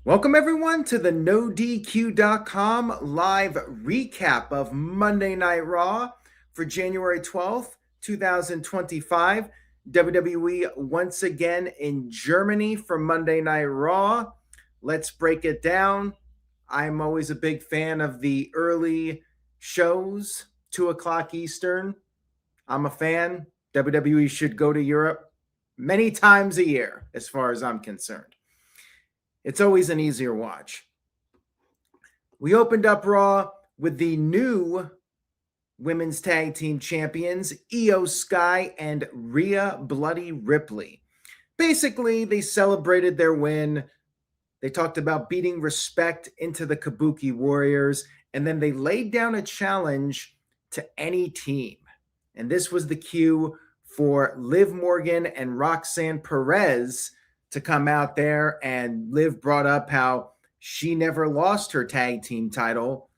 Welcome everyone to the NoDQ.com live recap of Monday Night Raw for January 12th, 2025. WWE once again in Germany for Monday Night Raw. Let's break it down. I'm always a big fan of the early shows, 2 o'clock Eastern. I'm a fan. WWE should go to Europe many times a year, as far as I'm concerned. It's always an easier watch. We opened up Raw with the new women's tag team champions, Io Sky and Rhea Bloody Ripley. Basically, they celebrated their win. They talked about beating respect into the Kabuki Warriors, and then they laid down a challenge to any team. And this was the cue for Liv Morgan and Roxanne Perez to come out there, and Liv brought up how she never lost her tag team title.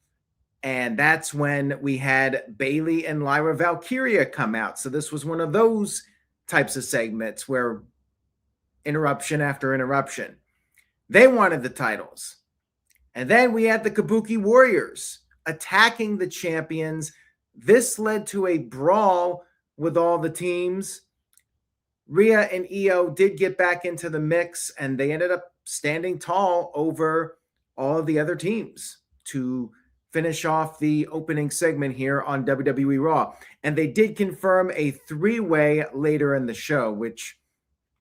And that's when we had Bayley and Lyra Valkyria come out. So this was one of those types of segments where interruption after interruption. They wanted the titles. And then we had the Kabuki Warriors attacking the champions. This led to a brawl with all the teams. Rhea and Io did get back into the mix, and they ended up standing tall over all of the other teams to finish off the opening segment here on WWE Raw. And they did confirm a three-way later in the show, which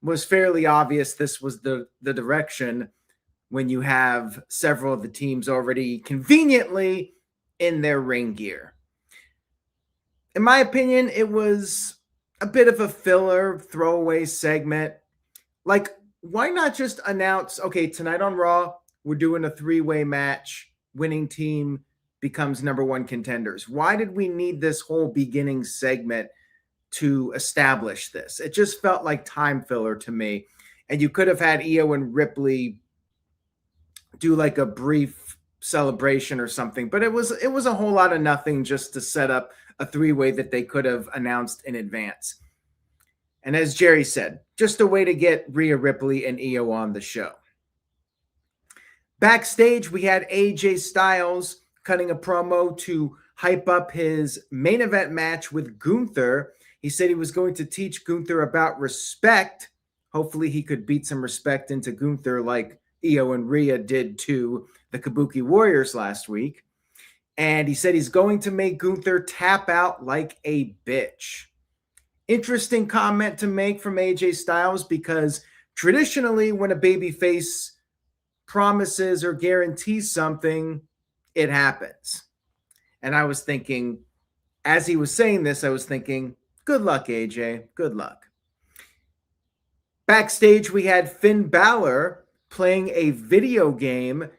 was fairly obvious. This was the direction when you have several of the teams already conveniently in their ring gear. In my opinion, it was a bit of a filler throwaway segment. Like, why not just announce, okay, tonight on Raw, we're doing a three-way match. Winning team becomes number one contenders. Why did we need this whole beginning segment to establish this? It just felt like time filler to me. And you could have had Io and Ripley do like a brief celebration or something, but it was a whole lot of nothing just to set up a three-way that they could have announced in advance. And as Jerry said, just a way to get Rhea Ripley and Io on the show. Backstage, we had AJ Styles cutting a promo to hype up his main event match with Gunther. He said he was going to teach Gunther about respect. Hopefully he could beat some respect into Gunther like Io and Rhea did to the Kabuki Warriors last week. And he said he's going to make Gunther tap out like a bitch. Interesting comment to make from AJ Styles, because traditionally when a babyface promises or guarantees something, it happens. And I was thinking, as he was saying this, I was thinking, good luck, AJ. Good luck. Backstage, we had Finn Balor playing a video game.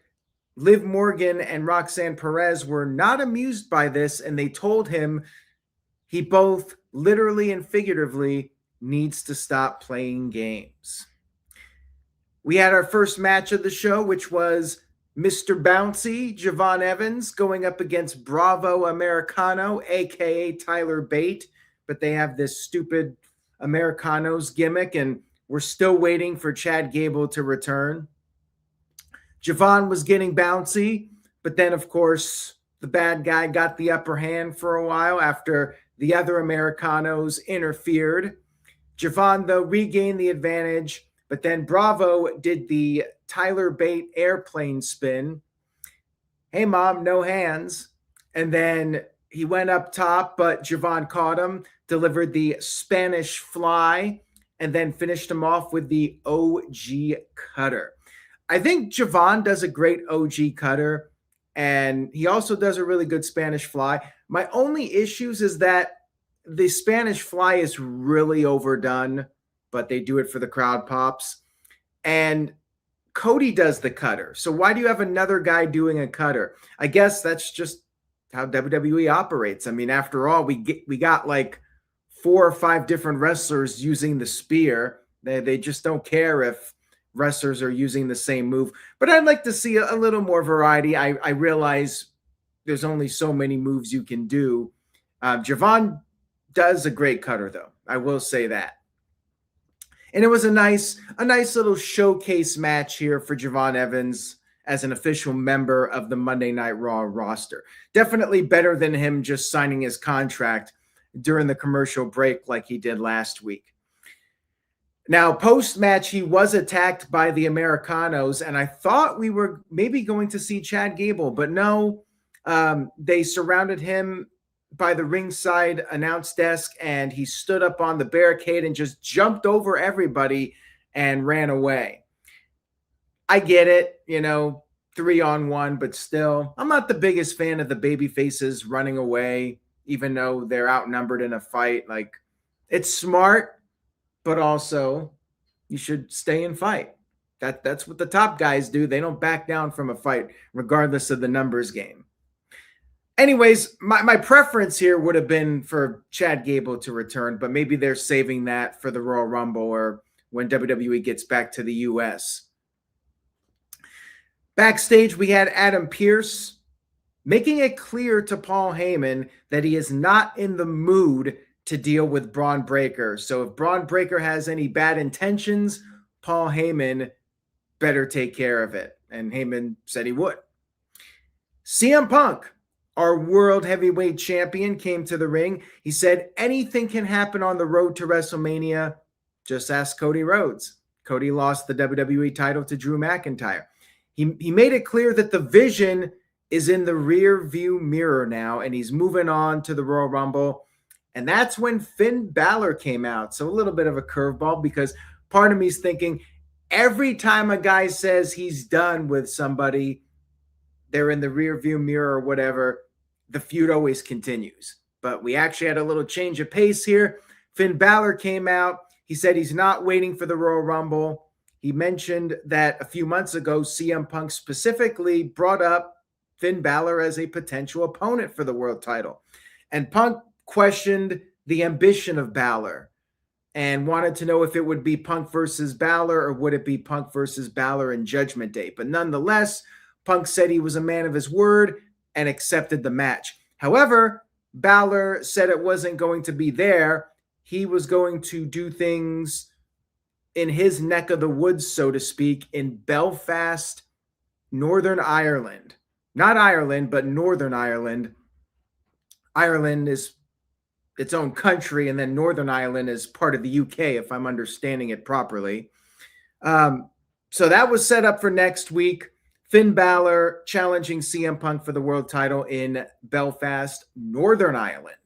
Liv Morgan and Roxanne Perez were not amused by this, and they told him he both literally and figuratively needs to stop playing games. We had our first match of the show, which was Mr. Bouncy, Javon Evans, going up against Bravo Americano, a.k.a. Tyler Bate, but they have this stupid Americanos gimmick, and we're still waiting for Chad Gable to return. Javon was getting bouncy, but then, of course, the bad guy got the upper hand for a while after the other Americanos interfered. Javon, though, regained the advantage, but then Bravo did the Tyler Bate airplane spin. Hey, Mom, no hands. And then he went up top, but Javon caught him, delivered the Spanish fly, and then finished him off with the OG cutter. I think Javon does a great OG cutter, and he also does a really good Spanish fly. My only issues is that the Spanish fly is really overdone, but they do it for the crowd pops. And Cody does the cutter. So why do you have another guy doing a cutter? I guess that's just how WWE operates. I mean, after all, we got like 4 or 5 different wrestlers using the spear. They just don't care if wrestlers are using the same move. But I'd like to see a little more variety. I realize there's only so many moves you can do. Javon does a great cutter, though. I will say that. And it was a nice little showcase match here for Javon Evans as an official member of the Monday Night Raw roster. Definitely better than him just signing his contract during the commercial break like he did last week. Now, post-match, he was attacked by the Americanos, and I thought we were maybe going to see Chad Gable, but no. They surrounded him by the ringside announce desk, and he stood up on the barricade and just jumped over everybody and ran away. I get it, 3-on-1, but still, I'm not the biggest fan of the baby faces running away, even though they're outnumbered in a fight. Like, it's smart, but also you should stay and fight. That's what the top guys do. They don't back down from a fight, regardless of the numbers game. Anyways, my preference here would have been for Chad Gable to return, but maybe they're saving that for the Royal Rumble or when WWE gets back to the US. Backstage, we had Adam Pearce making it clear to Paul Heyman that he is not in the mood to deal with Bron Breakker. So if Bron Breakker has any bad intentions, Paul Heyman better take care of it. And Heyman said he would. CM Punk, our world heavyweight champion, came to the ring. He said anything can happen on the road to WrestleMania. Just ask Cody Rhodes. Cody lost the WWE title to Drew McIntyre. He made it clear that the vision is in the rear view mirror now, and he's moving on to the Royal Rumble. And that's when Finn Balor came out. So a little bit of a curveball, because part of me is thinking every time a guy says he's done with somebody, they're in the rear view mirror or whatever, the feud always continues. But we actually had a little change of pace here. Finn Balor came out. He said he's not waiting for the Royal Rumble. He mentioned that a few months ago, CM Punk specifically brought up Finn Balor as a potential opponent for the world title. And Punk questioned the ambition of Balor and wanted to know if it would be Punk versus Balor or would it be Punk versus Balor in Judgment Day. But nonetheless, Punk said he was a man of his word and accepted the match. However, Balor said it wasn't going to be there. He was going to do things in his neck of the woods, so to speak, in Belfast, Northern Ireland. Not Ireland, but Northern Ireland. Ireland is its own country, and then Northern Ireland is part of the UK, if I'm understanding it properly. So that was set up for next week. Finn Balor challenging CM Punk for the world title in Belfast, Northern Ireland.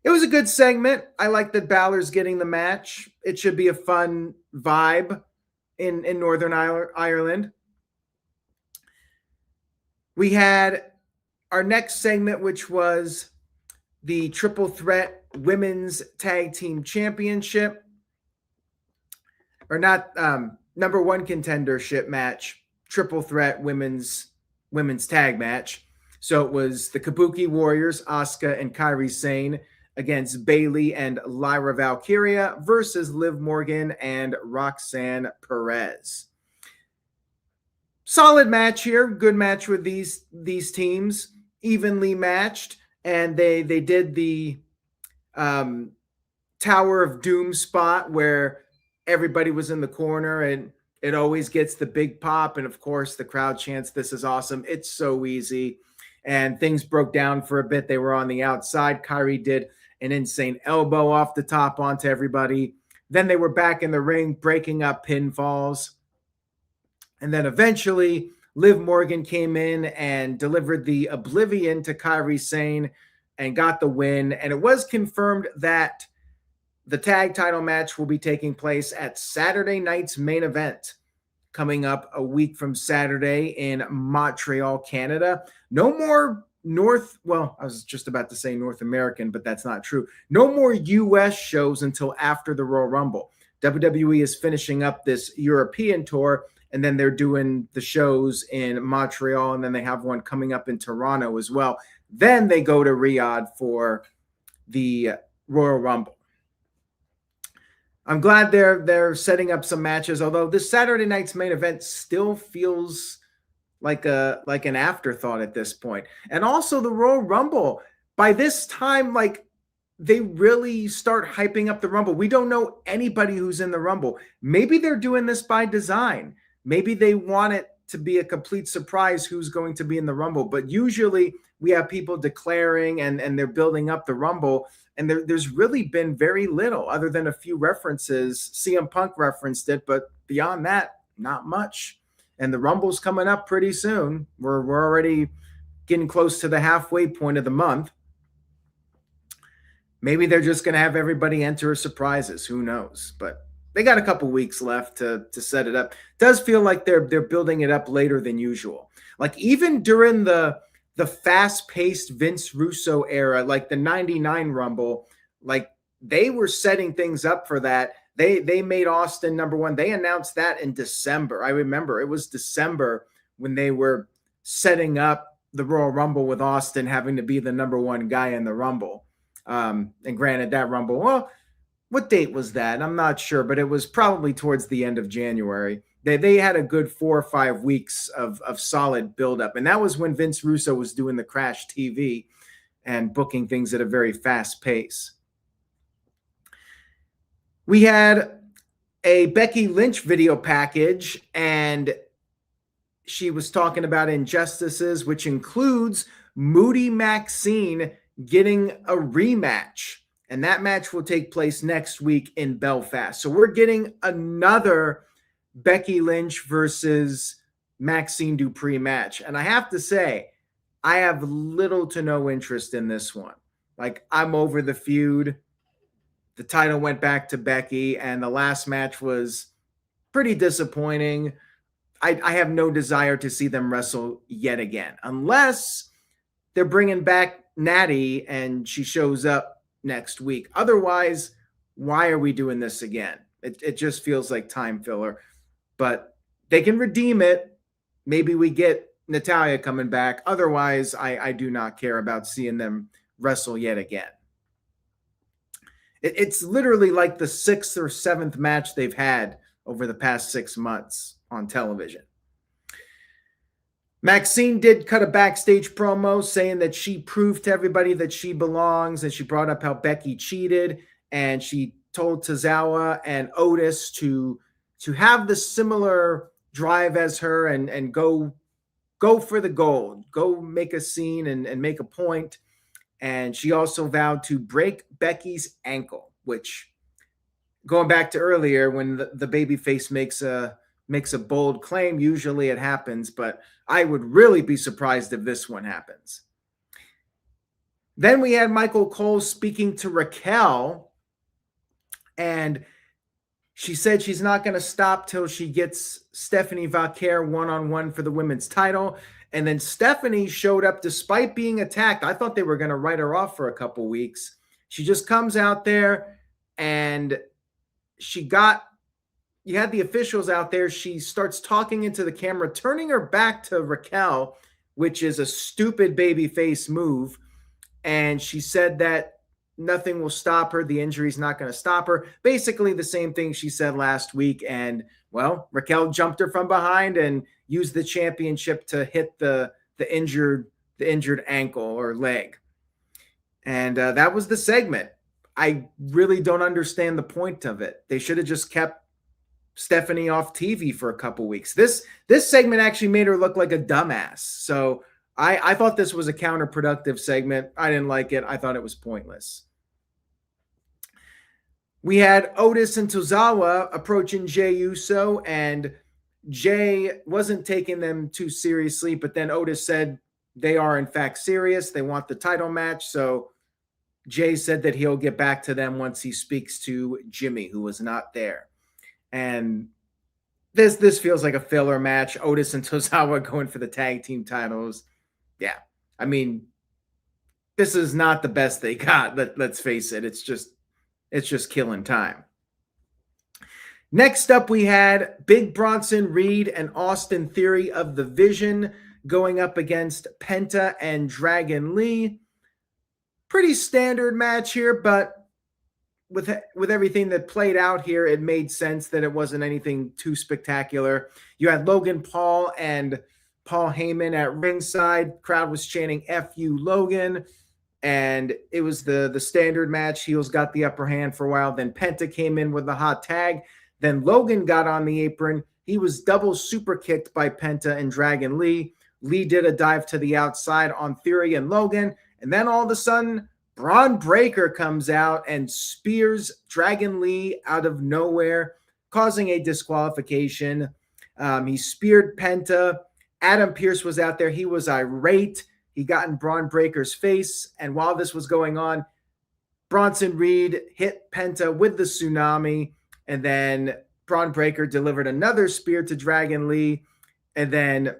It was a good segment. I like that Balor's getting the match. It should be a fun vibe in Northern Ireland. We had our next segment, which was the Triple Threat Women's Tag Team Championship. Or not, number one contendership match. Triple Threat Women's Tag match. So it was the Kabuki Warriors, Asuka and Kairi Sane, against Bayley and Lyra Valkyria versus Liv Morgan and Roxanne Perez. Solid match here. Good match with these teams. Evenly matched. And they did the Tower of Doom spot where everybody was in the corner and it always gets the big pop. And of course, the crowd chants, "This is awesome." It's so easy. And things broke down for a bit. They were on the outside. Kairi did an insane elbow off the top onto everybody. Then they were back in the ring, breaking up pinfalls. And then eventually, Liv Morgan came in and delivered the Oblivion to Kairi Sane and got the win. And it was confirmed that the tag title match will be taking place at Saturday night's main event, coming up a week from Saturday in Montreal, Canada. No more I was just about to say North American, but that's not true. No more US shows until after the Royal Rumble. WWE is finishing up this European tour, and then they're doing the shows in Montreal, and then they have one coming up in Toronto as well. Then they go to Riyadh for the Royal Rumble. I'm glad they're setting up some matches, although this Saturday night's main event still feels like an afterthought at this point. And also the Royal Rumble. By this time, they really start hyping up the Rumble. We don't know anybody who's in the Rumble. Maybe they're doing this by design. Maybe they want it to be a complete surprise who's going to be in the Rumble. But usually we have people declaring and they're building up the Rumble. And there's really been very little other than a few references. CM Punk referenced it, but beyond that, not much. And the Rumble's coming up pretty soon. We're already getting close to the halfway point of the month. Maybe they're just going to have everybody enter as surprises. Who knows? But they got a couple weeks left to set it up. It does feel like they're building it up later than usual. Like even during the fast-paced Vince Russo era, like the 99 Rumble, like they were setting things up for that. They made Austin number one. They announced that in December. I remember it was December when they were setting up the Royal Rumble with Austin having to be the number one guy in the Rumble. And granted, that Rumble, well, what date was that? I'm not sure, but it was probably towards the end of January. They had a good 4 or 5 weeks of solid buildup. And that was when Vince Russo was doing the Crash TV and booking things at a very fast pace. We had a Becky Lynch video package, and she was talking about injustices, which includes Moody Maxine getting a rematch. And that match will take place next week in Belfast. So we're getting another Becky Lynch versus Maxine Dupree match. And I have to say, I have little to no interest in this one. Like, I'm over the feud. The title went back to Becky, and the last match was pretty disappointing. I have no desire to see them wrestle yet again, unless they're bringing back Natty and she shows up next week. Otherwise, why are we doing this again? It just feels like time filler. But they can redeem it. Maybe we get Natalya coming back. Otherwise, I do not care about seeing them wrestle yet again. It's literally like the 6th or 7th match they've had over the past 6 months on television. Maxine did cut a backstage promo saying that she proved to everybody that she belongs, and she brought up how Becky cheated, and she told Tozawa and Otis to have the similar drive as her and go for the gold, go make a scene and make a point. And she also vowed to break Becky's ankle, which, going back to earlier, when the babyface makes a bold claim, usually it happens, but I would really be surprised if this one happens. Then we had Michael Cole speaking to Raquel, and she said she's not going to stop till she gets Stephanie Vaquer one-on-one for the women's title. And then Stephanie showed up despite being attacked. I thought they were going to write her off for a couple weeks. She just comes out there, and you had the officials out there. She starts talking into the camera, turning her back to Raquel, which is a stupid babyface move. And she said that nothing will stop her. The injury's not going to stop her. Basically the same thing she said last week. And, well, Raquel jumped her from behind and used the championship to hit the injured ankle or leg. And that was the segment. I really don't understand the point of it. They should have just kept Stephanie off TV for a couple weeks. This segment actually made her look like a dumbass. So I thought this was a counterproductive segment. I didn't like it. I thought it was pointless. We had Otis and Tozawa approaching Jey Uso, and Jey wasn't taking them too seriously, but then Otis said they are in fact serious. They want the title match. So Jey said that he'll get back to them once he speaks to Jimmy, who was not there. And this feels like a filler match. Otis and Tozawa going for the tag team titles. Yeah, I mean, this is not the best they got. Let's face it. It's just killing time. Next up, we had Big Bronson Reed and Austin Theory of the Vision going up against Penta and Dragon Lee. Pretty standard match here, but with everything that played out here, it made sense that it wasn't anything too spectacular. You had Logan Paul and Paul Heyman at ringside. Crowd was chanting "F you, Logan." and it was the standard match. Heels got the upper hand for a while. Then Penta came in with the hot tag. Then Logan got on the apron. He was double super kicked by Penta and Dragon Lee. Lee did a dive to the outside on Theory and Logan. And then all of a sudden, Bron Breakker comes out and spears Dragon Lee out of nowhere, causing a disqualification. He speared Penta. Adam Pearce was out there. He was irate. He got in Bron Breakker's face. And while this was going on, Bronson Reed hit Penta with the tsunami. And then Bron Breakker delivered another spear to Dragon Lee. And then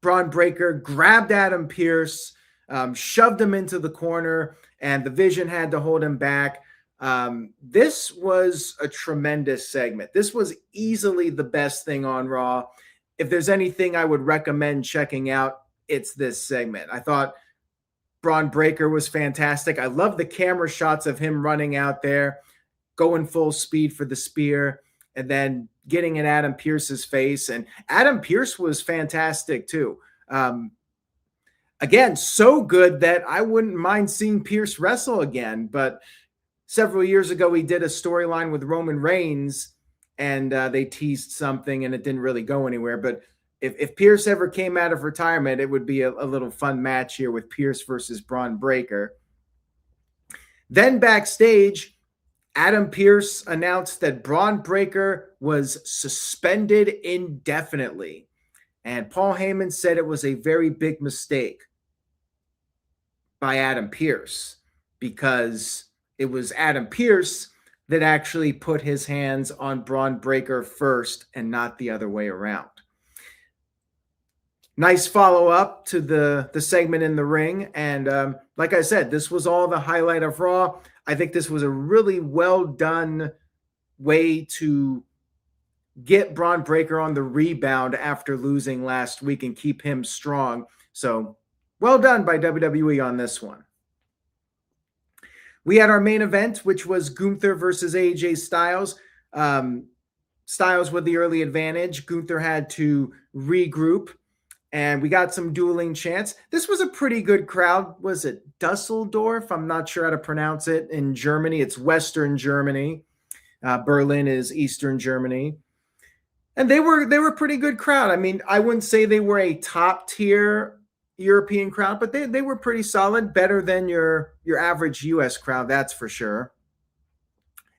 Bron Breakker grabbed Adam Pearce, shoved him into the corner, and the Vision had to hold him back. This was a tremendous segment. This was easily the best thing on Raw. If there's anything I would recommend checking out, it's this segment. I thought Bron Breakker was fantastic. I love the camera shots of him running out there, going full speed for the spear, and then getting in Adam Pearce's face. And Adam Pearce was fantastic too. Again, so good that I wouldn't mind seeing Pearce wrestle again. But several years ago, he did a storyline with Roman Reigns, and they teased something, and it didn't really go anywhere. But if Pearce ever came out of retirement, it would be a little fun match here with Pearce versus Bron Breakker. Then backstage, Adam Pearce announced that Braun Breaker was suspended indefinitely. And Paul Heyman said it was a very big mistake by Adam Pearce, because it was Adam Pearce that actually put his hands on Braun Breaker first and not the other way around. Nice follow-up to the segment in the ring. And like I said, this was all the highlight of Raw. I think this was a really well-done way to get Braun Breaker on the rebound after losing last week and keep him strong. So well done by WWE on this one. We had our main event, which was Gunther versus AJ Styles. Styles with the early advantage. Gunther had to regroup, and we got some dueling chants. This was a pretty good crowd. Was it Dusseldorf? I'm not sure how to pronounce it in Germany. It's Western Germany. Berlin is Eastern Germany. And they were a pretty good crowd. I mean, I wouldn't say they were a top tier European crowd, but they were pretty solid, better than your average US crowd, that's for sure.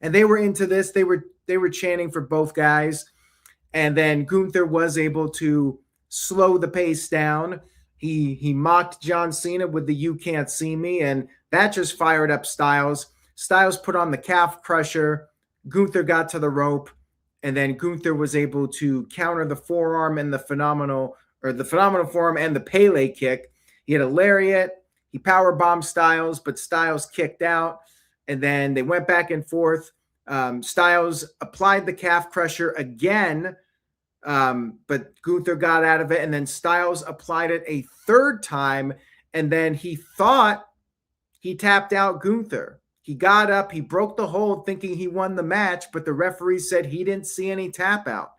And they were into this. They were chanting for both guys. And then Gunther was able to slow the pace down. He mocked John Cena with the "You Can't See Me," and that just fired up Styles. Styles put on the calf crusher. Gunther got to the rope, and then Gunther was able to counter the forearm and the phenomenal forearm and the Pele kick. He had a lariat. He powerbombed Styles, but Styles kicked out, and then they went back and forth. Styles applied the calf crusher again, but Gunther got out of it, and then Styles applied it a third time, and then he thought he tapped out Gunther. He got up, he broke the hold thinking he won the match, but the referee said he didn't see any tap out.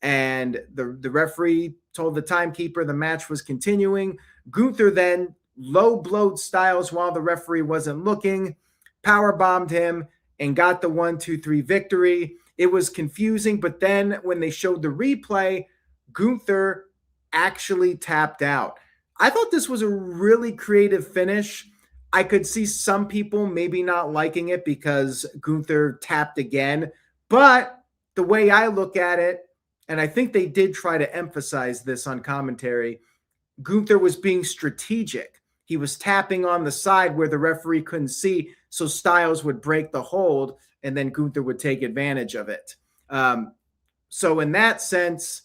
And the referee told the timekeeper the match was continuing. Gunther then low-blowed Styles while the referee wasn't looking, powerbombed him, and got the 1-2-3 victory. It was confusing, but then when they showed the replay, Gunther actually tapped out. I thought this was a really creative finish. I could see some people maybe not liking it because Gunther tapped again, but the way I look at it, and I think they did try to emphasize this on commentary, Gunther was being strategic. He was tapping on the side where the referee couldn't see, so Styles would break the hold, and then Gunther would take advantage of it. So in that sense,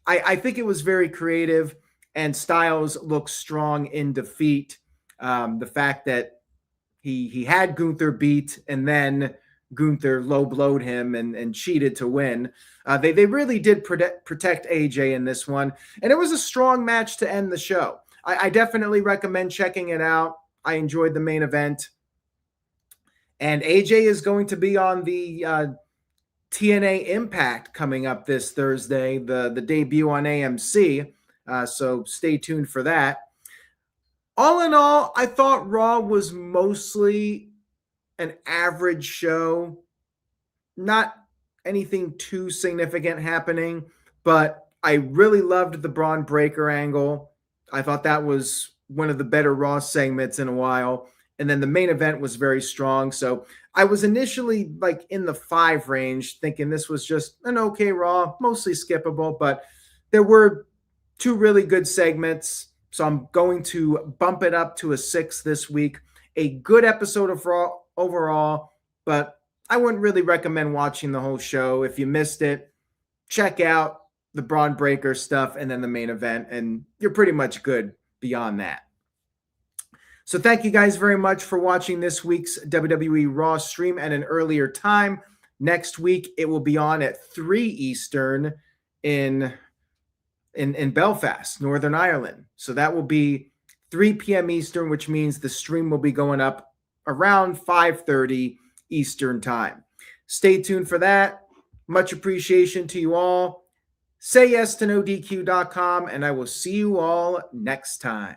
I think it was very creative, and Styles looked strong in defeat. The fact that he had Gunther beat, and then Gunther low-blowed him and cheated to win. They really did protect AJ in this one, and it was a strong match to end the show. I definitely recommend checking it out. I enjoyed the main event. And AJ is going to be on the TNA Impact coming up this Thursday, the debut on AMC. So stay tuned for that. All in all, I thought Raw was mostly an average show. Not anything too significant happening, but I really loved the Bron Breakker angle. I thought that was one of the better Raw segments in a while. And then the main event was very strong. So I was initially like in the 5 range, thinking this was just an okay Raw, mostly skippable, but there were 2 really good segments. So I'm going to bump it up to a 6 this week. A good episode of Raw overall, but I wouldn't really recommend watching the whole show. If you missed it, check out the Braun Breaker stuff and then the main event, and you're pretty much good beyond that. So thank you guys very much for watching this week's WWE Raw stream at an earlier time. Next week, it will be on at 3 Eastern in Belfast, Northern Ireland. So that will be 3 p.m. Eastern, which means the stream will be going up around 5:30 Eastern time. Stay tuned for that. Much appreciation to you all. Say yes to NoDQ.com, and I will see you all next time.